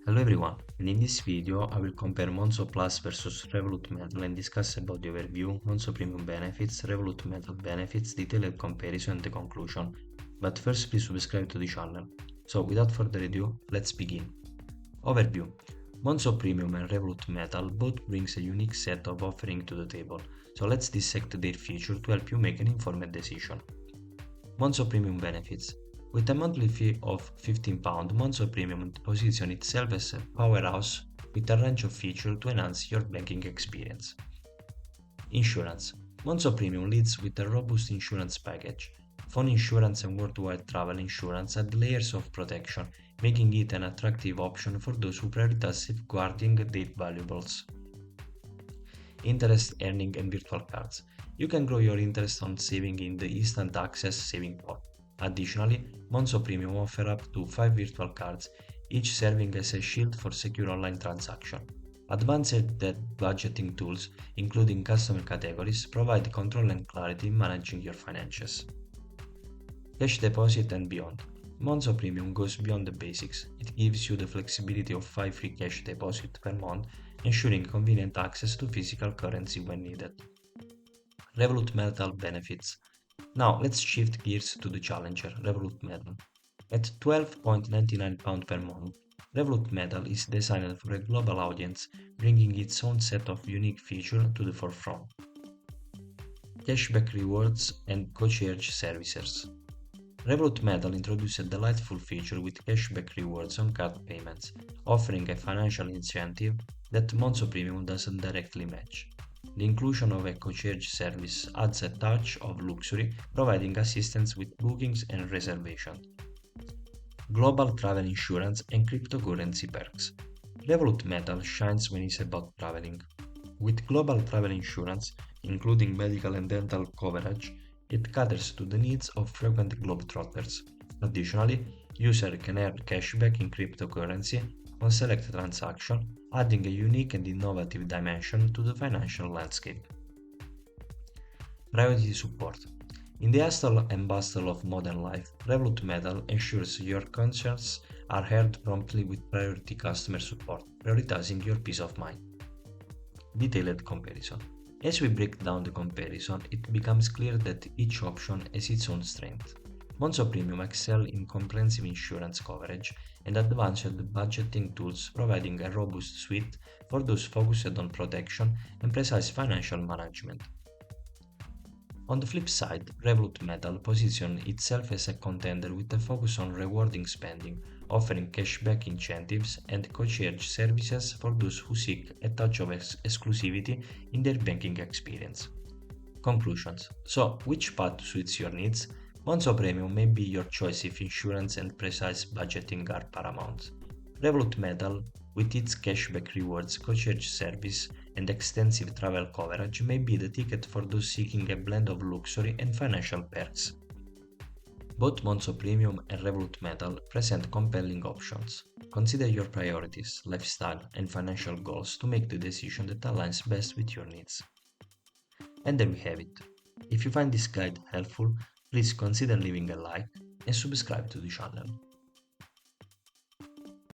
Hello everyone, and in this video I will compare Monzo Plus versus Revolut Metal and discuss about the overview, Monzo Premium benefits, Revolut Metal benefits, detailed comparison and the conclusion. But first please subscribe to the channel. So without further ado, let's begin. Overview. Monzo Premium and Revolut Metal both brings a unique set of offering to the table, so let's dissect their feature to help you make an informed decision. Monzo Premium benefits. With a monthly fee of £15, Monzo Premium positions itself as a powerhouse with a range of features to enhance your banking experience. Insurance. Monzo Premium leads with a robust insurance package. Phone insurance and worldwide travel insurance add layers of protection, making it an attractive option for those who prioritize safeguarding their valuables. Interest earning and virtual cards. You can grow your interest on saving in the instant access saving pot. Additionally, Monzo Premium offers up to 5 virtual cards, each serving as a shield for secure online transactions. Advanced debt budgeting tools, including customer categories, provide control and clarity in managing your finances. Cash deposit and beyond. Monzo Premium goes beyond the basics. It gives you the flexibility of 5 free cash deposits per month, ensuring convenient access to physical currency when needed. Revolut Metal benefits. Now let's shift gears to the challenger, Revolut Metal. At £12.99 per month, Revolut Metal is designed for a global audience, bringing its own set of unique features to the forefront. Cashback rewards and concierge services. Revolut Metal introduced a delightful feature with cashback rewards on card payments, offering a financial incentive that Monzo Premium doesn't directly match. The inclusion of a concierge service adds a touch of luxury, providing assistance with bookings and reservations. Global travel insurance and cryptocurrency perks. Revolut Metal shines when it's about traveling. With global travel insurance, including medical and dental coverage, it caters to the needs of frequent globetrotters. Additionally, users can earn cashback in cryptocurrency on select transactions, adding a unique and innovative dimension to the financial landscape. Priority support. In the hustle and bustle of modern life, Revolut Metal ensures your concerns are heard promptly with priority customer support, prioritizing your peace of mind. Detailed comparison. As we break down the comparison, it becomes clear that each option has its own strength. Monzo Premium excel in comprehensive insurance coverage and advanced budgeting tools, providing a robust suite for those focused on protection and precise financial management. On the flip side, Revolut Metal positions itself as a contender with a focus on rewarding spending, offering cashback incentives and concierge services for those who seek a touch of exclusivity in their banking experience. Conclusions. So, which path suits your needs? Monzo Premium may be your choice if insurance and precise budgeting are paramount. Revolut Metal, with its cashback rewards, concierge service, and extensive travel coverage, may be the ticket for those seeking a blend of luxury and financial perks. Both Monzo Premium and Revolut Metal present compelling options. Consider your priorities, lifestyle, and financial goals to make the decision that aligns best with your needs. And there we have it. If you find this guide helpful, please consider leaving a like and subscribe to the channel.